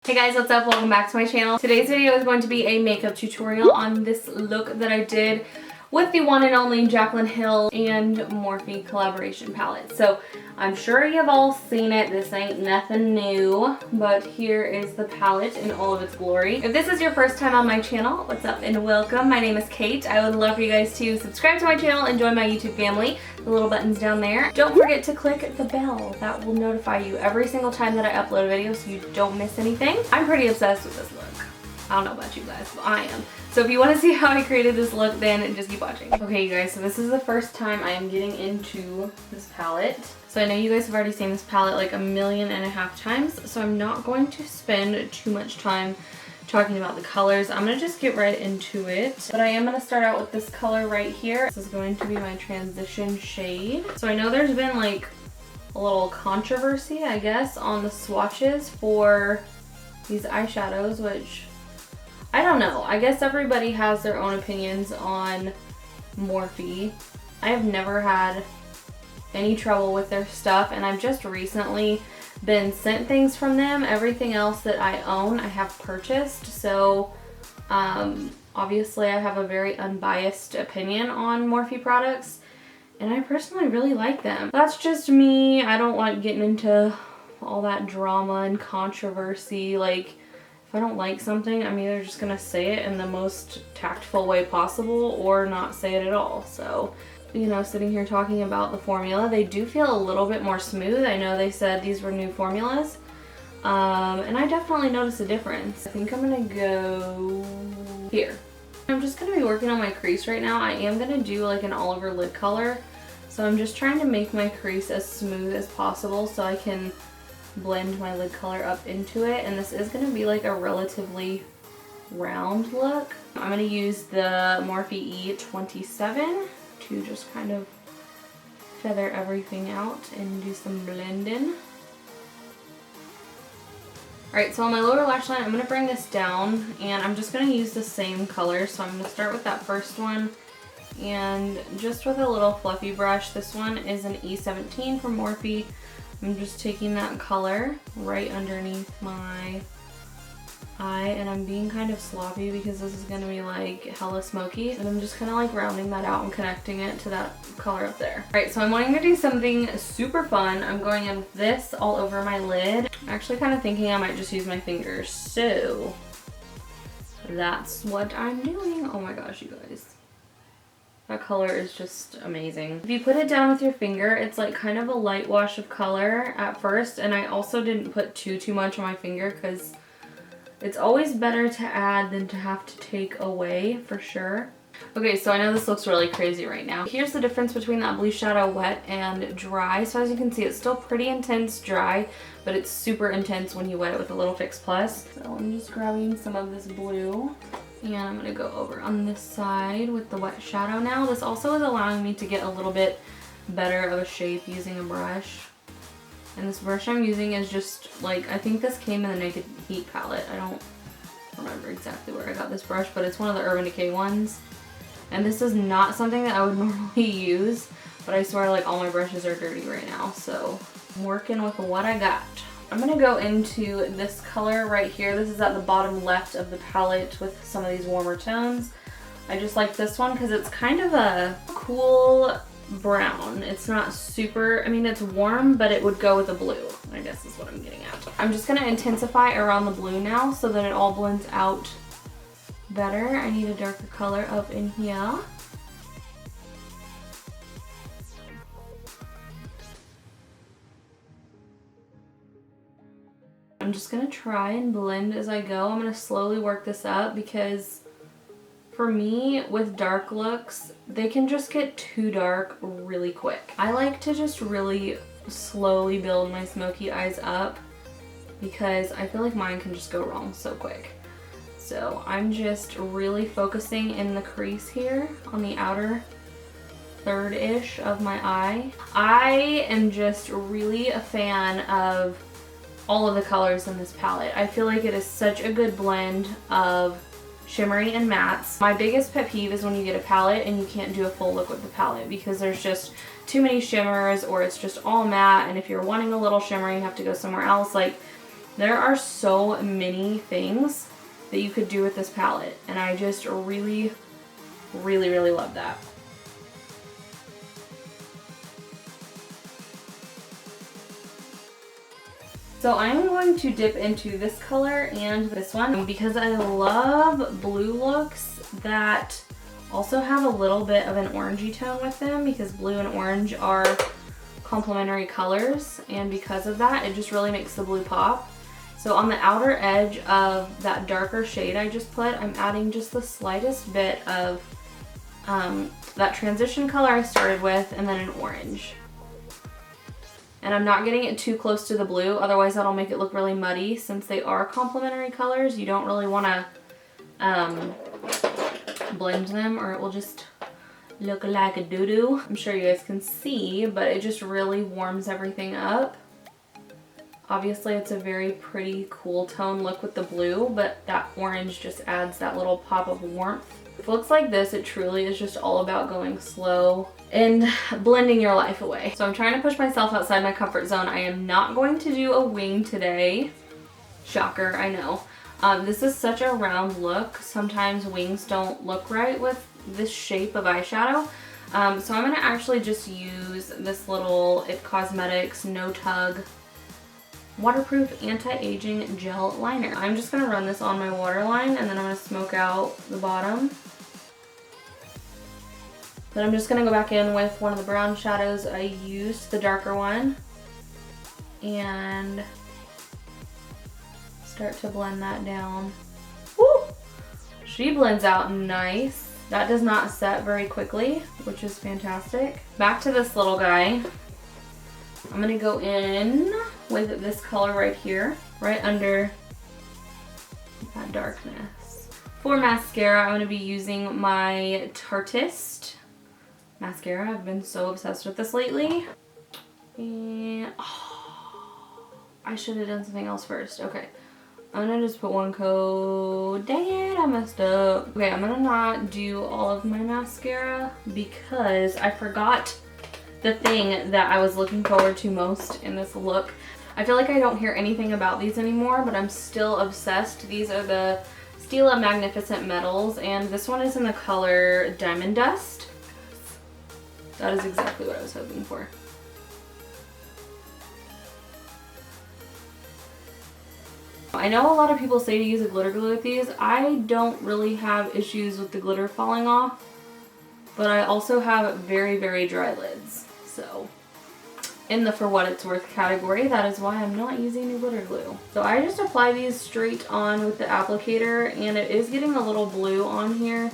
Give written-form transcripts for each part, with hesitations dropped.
Hey guys, what's up? Welcome back to my channel. Today's video is going to be a makeup tutorial on this look that I did with the one and only Jaclyn Hill and Morphe collaboration palette. So I'm sure you've all seen it. This ain't nothing new, but here is the palette in all of its glory. If this is your first time on my channel, what's up and welcome. My name is Kate. I would love for you guys to subscribe to my channel and join my YouTube family. The little button's down there. Don't forget to click the bell. That will notify you every single time that I upload a video so you don't miss anything. I'm pretty obsessed with this look. I don't know about you guys, but I am. So if you want to see how I created this look, then just keep watching. Okay, you guys, so this is the first time I am getting into this palette. So I know you guys have already seen this palette like 1.5 million times, so I'm not going to spend too much time talking about the colors. I'm gonna just get right into it. But I am gonna start out with this color right here. This is going to be my transition shade. So I know there's been like a little controversy, I guess, on the swatches for these eyeshadows, which I don't know. I guess everybody has their own opinions on Morphe. I have never had any trouble with their stuff, and I've just recently been sent things from them. Everything else that I own, I have purchased. So obviously I have a very unbiased opinion on Morphe products, and I personally really like them. That's just me. I don't like getting into all that drama and controversy. Like, if I don't like something, I'm either just gonna say it in the most tactful way possible or not say it at all. So, you know, sitting here talking about the formula, they do feel a little bit more smooth. I know they said these were new formulas, and I definitely noticed a difference. I think I'm gonna go here. I'm just gonna be working on my crease right now. I am gonna do like an all over lid color, so I'm just trying to make my crease as smooth as possible so I can blend my lid color up into it. And this is going to be like a relatively round look. I'm going to use the Morphe E27 to just kind of feather everything out and do some blending. Alright, so on my lower lash line, I'm going to bring this down, and I'm just going to use the same color. So I'm going to start with that first one, and just with a little fluffy brush. This one is an E17 from Morphe. I'm just taking that color right underneath my eye, and I'm being kind of sloppy because this is going to be like hella smoky, and I'm just kind of like rounding that out and connecting it to that color up there. Alright, so I'm wanting to do something super fun. I'm going in with this all over my lid. I'm actually kind of thinking I might just use my fingers, so that's what I'm doing. Oh my gosh, you guys. That color is just amazing. If you put it down with your finger, it's like kind of a light wash of color at first, and I also didn't put too much on my finger because it's always better to add than to have to take away, for sure. Okay, so I know this looks really crazy right now. Here's the difference between that blue shadow wet and dry. So as you can see, it's still pretty intense dry, but it's super intense when you wet it with a little Fix Plus. So I'm just grabbing some of this blue, and I'm going to go over on this side with the wet shadow now. This also is allowing me to get a little bit better of a shape using a brush. And this brush I'm using is just like, I think this came in the Naked Heat palette. I don't remember exactly where I got this brush, but it's one of the Urban Decay ones. And this is not something that I would normally use, but I swear like all my brushes are dirty right now. So I'm working with what I got. I'm going to go into this color right here. This is at the bottom left of the palette with some of these warmer tones. I just like this one because it's kind of a cool brown. It's not super, I mean, it's warm, but it would go with the blue, I guess is what I'm getting at. I'm just going to intensify around the blue now so that it all blends out better. I need a darker color up in here. I'm just going to try and blend as I go. I'm going to slowly work this up because for me, with dark looks, they can just get too dark really quick. I like to just really slowly build my smoky eyes up because I feel like mine can just go wrong so quick. So I'm just really focusing in the crease here on the outer third-ish of my eye. I am just really a fan of all of the colors in this palette. I feel like it is such a good blend of shimmery and mattes. My biggest pet peeve is when you get a palette and you can't do a full look with the palette because there's just too many shimmers or it's just all matte, and if you're wanting a little shimmer you have to go somewhere else. Like, There are so many things that you could do with this palette, and I just really, really, really love that. So I'm going to dip into this color and this one because I love blue looks that also have a little bit of an orangey tone with them, because blue and orange are complementary colors, and because of that it just really makes the blue pop. So on the outer edge of that darker shade I just put, I'm adding just the slightest bit of that transition color I started with, and then an orange. And I'm not getting it too close to the blue, otherwise that'll make it look really muddy. Since they are complementary colors, you don't really want to blend them or it will just look like a doo-doo. I'm sure you guys can see, but it just really warms everything up. Obviously it's a very pretty cool tone look with the blue, but that orange just adds that little pop of warmth. If it looks like this, it truly is just all about going slow and blending your life away. So I'm trying to push myself outside my comfort zone. I am not going to do a wing today. Shocker, I know. This is such a round look. Sometimes wings don't look right with this shape of eyeshadow. So I'm gonna actually just use this little IT Cosmetics No Tug waterproof anti-aging gel liner. I'm just gonna run this on my waterline and then I'm gonna smoke out the bottom. Then I'm just gonna go back in with one of the brown shadows I used, the darker one, and start to blend that down. Woo! She blends out nice. That does not set very quickly, which is fantastic. Back to this little guy. I'm gonna go in with this color right here, right under that darkness. For mascara, I'm gonna be using my Tartist mascara. I've been so obsessed with this lately. And I should have done something else first. Okay, I'm gonna just put one coat. Dang it, I messed up. Okay, I'm gonna not do all of my mascara because I forgot the thing that I was looking forward to most in this look. I feel like I don't hear anything about these anymore, but I'm still obsessed. These are the Stila Magnificent Metals, and this one is in the color Diamond Dust. That is exactly what I was hoping for. I know a lot of people say to use a glitter glue with these. I don't really have issues with the glitter falling off, but I also have very, very dry lids. So in the for what it's worth category, that is why I'm not using a glitter glue. So I just apply these straight on with the applicator, and it is getting a little blue on here.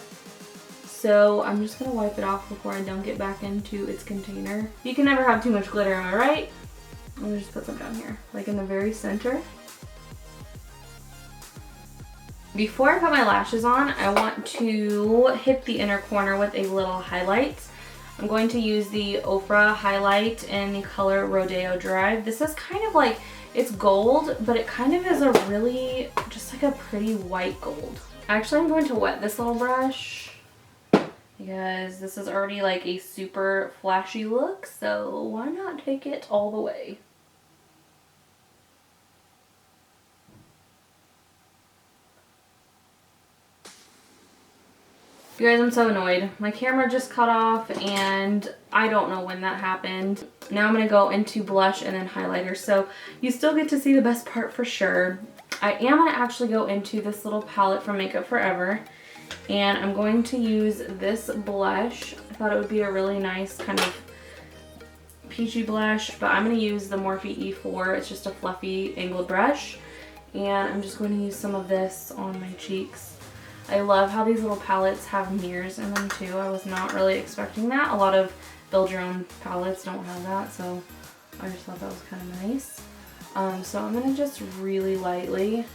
So I'm just gonna wipe it off before I dunk it back into its container. You can never have too much glitter, am I right? I'm gonna just put some down here, like in the very center. Before I put my lashes on, I want to hit the inner corner with a little highlight. I'm going to use the Ofra highlight in the color Rodeo Drive. This is kind of like, it's gold, but it kind of is a really, just like a pretty white gold. Actually, I'm going to wet this little brush because this is already like a super flashy look, so why not take it all the way? You guys, I'm so annoyed. My camera just cut off and I don't know when that happened. Now I'm gonna go into blush and then highlighter. So you still get to see the best part for sure. I am gonna actually go into this little palette from Makeup Forever, and I'm going to use this blush. I thought it would be a really nice kind of peachy blush, but I'm gonna use the Morphe E4. It's just a fluffy angled brush, and I'm just going to use some of this on my cheeks. I love how these little palettes have mirrors in them too. I was not really expecting that. A lot of build your own palettes don't have that, so I just thought that was kind of nice. So I'm gonna just really lightly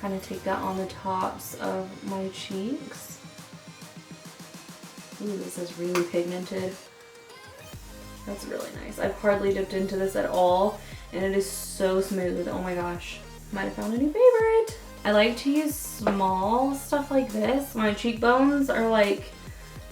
kind of take that on the tops of my cheeks. Ooh, this is really pigmented. That's really nice. I've hardly dipped into this at all, and it is so smooth. Oh my gosh. Might have found a new favorite. I like to use small stuff like this. My cheekbones are like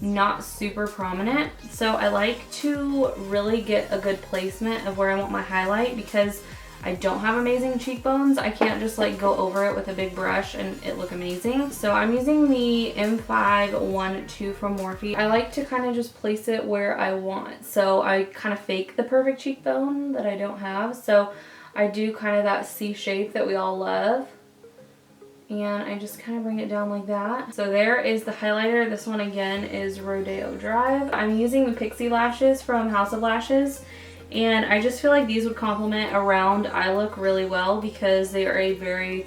not super prominent, so I like to really get a good placement of where I want my highlight, because I don't have amazing cheekbones. I can't just like go over it with a big brush and it look amazing. So I'm using the M512 from Morphe. I like to kind of just place it where I want. So I kind of fake the perfect cheekbone that I don't have. So I do kind of that C shape that we all love. And I just kind of bring it down like that. So there is the highlighter. This one again is Rodeo Drive. I'm using the Pixie lashes from House of Lashes. And I just feel like these would complement a round eye look really well because they are a very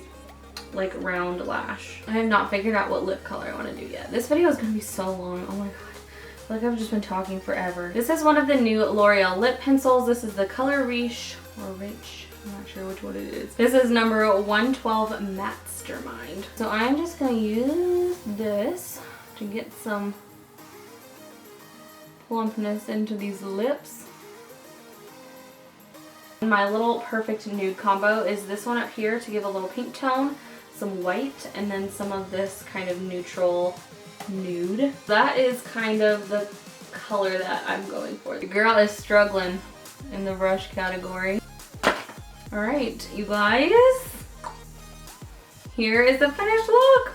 like round lash. I have not figured out what lip color I want to do yet. This video is going to be so long. Oh my god. I feel like I've just been talking forever. This is one of the new L'Oreal lip pencils. This is the color Riche or Rich. I'm not sure which one it is. This is number 112 Mastermind. So I'm just going to use this to get some plumpness into these lips. My little perfect nude combo is this one up here to give a little pink tone, some white, and then some of this kind of neutral nude. That is kind of the color that I'm going for. The girl is struggling in the brush category. Alright, you guys. Here is the finished look.